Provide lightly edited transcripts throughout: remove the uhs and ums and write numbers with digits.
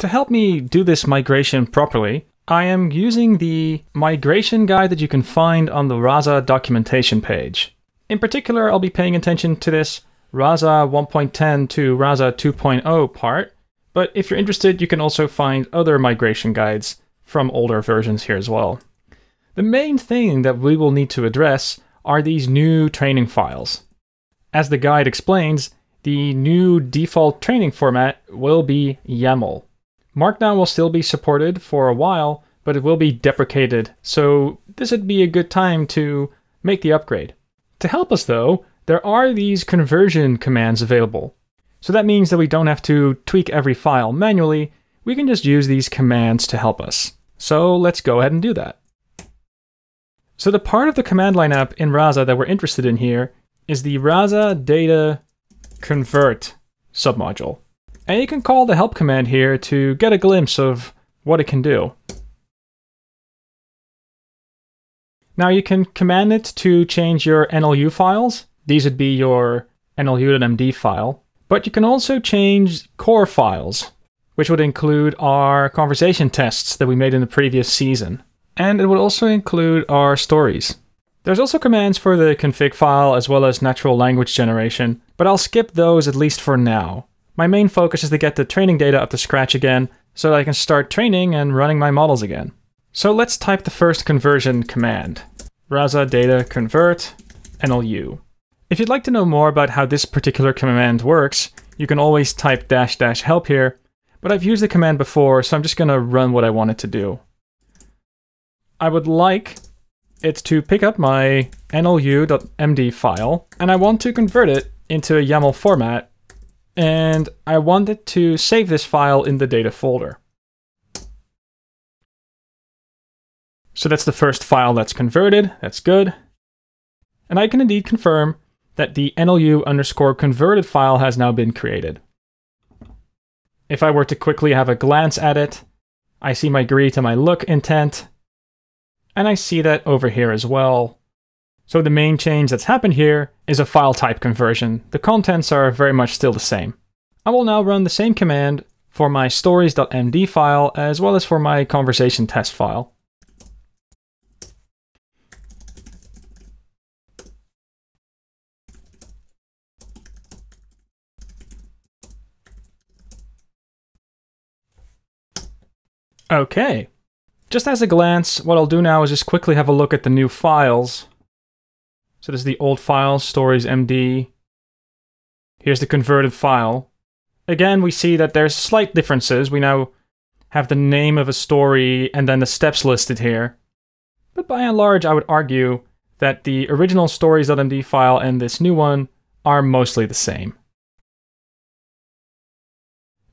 To help me do this migration properly, I am using the migration guide that you can find on the Rasa documentation page. In particular, I'll be paying attention to this Rasa 1.10 to Rasa 2.0 part, but if you're interested, you can also find other migration guides from older versions here as well. The main thing that we will need to address are these new training files. As the guide explains, the new default training format will be Yaml. Markdown will still be supported for a while, but it will be deprecated, so this would be a good time to make the upgrade. To help us though, there are these conversion commands available. So that means that we don't have to tweak every file manually, we can just use these commands to help us. So let's go ahead and do that. So the part of the command line app in Rasa that we're interested in here is the Rasa data convert submodule. And you can call the help command here to get a glimpse of what it can do. Now you can command it to change your NLU files. These would be your NLU.md file. But you can also change core files, which would include our conversation tests that we made in the previous season. And it would also include our stories. There's also commands for the config file as well as natural language generation, but I'll skip those at least for now. My main focus is to get the training data up to scratch again, so that I can start training and running my models again. So let's type the first conversion command. Rasa data convert NLU. If you'd like to know more about how this particular command works, you can always type -- help here, but I've used the command before, so I'm just going to run what I want it to do. I would like it to pick up my NLU.md file, and I want to convert it into a YAML format, and I want it to save this file in the data folder. So that's the first file that's converted, that's good. And I can indeed confirm that the NLU_converted file has now been created. If I were to quickly have a glance at it, I see my greet and my look intent, and I see that over here as well. So the main change that's happened here is a file type conversion. The contents are very much still the same. I will now run the same command for my stories.md file as well as for my conversation test file. Okay. Just as a glance, what I'll do now is just quickly have a look at the new files. So this is the old file, stories.md. Here's the converted file. Again, we see that there's slight differences. We now have the name of a story and then the steps listed here. But by and large, I would argue that the original stories.md file and this new one are mostly the same.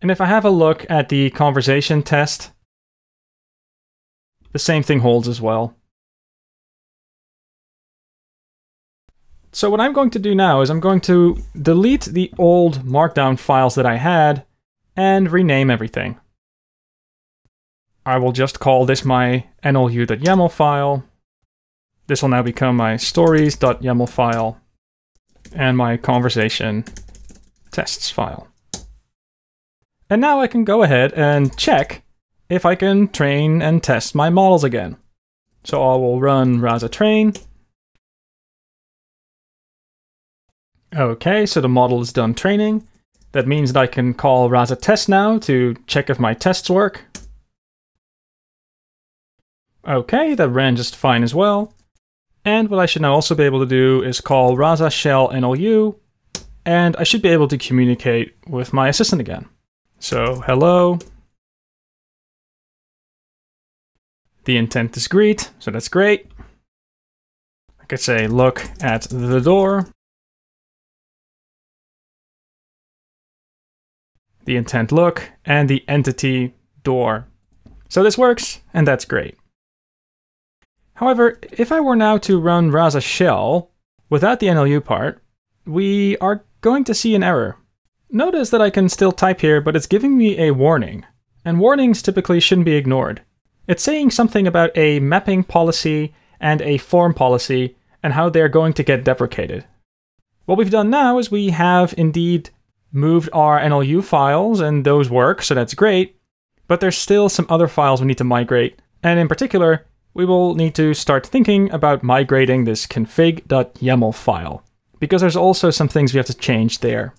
And if I have a look at the conversation test, the same thing holds as well. So what I'm going to do now is I'm going to delete the old markdown files that I had and rename everything. I will just call this my NLU.yaml file. This will now become my stories.yaml file and my conversation tests file. And now I can go ahead and check if I can train and test my models again. So I will run Rasa train. Okay, so the model is done training. That means that I can call Rasa test now to check if my tests work. Okay, that ran just fine as well. And what I should now also be able to do is call Rasa shell NLU, and I should be able to communicate with my assistant again. So hello. The intent is greet, so that's great. I could say look at the door. The intent look, and the entity door. So this works, and that's great. However, if I were now to run Rasa shell without the NLU part, we are going to see an error. Notice that I can still type here, but it's giving me a warning. And warnings typically shouldn't be ignored. It's saying something about a mapping policy and a form policy and how they're going to get deprecated. What we've done now is we have indeed moved our NLU files, and those work, so that's great. But there's still some other files we need to migrate, and in particular, we will need to start thinking about migrating this config.yaml file, because there's also some things we have to change there.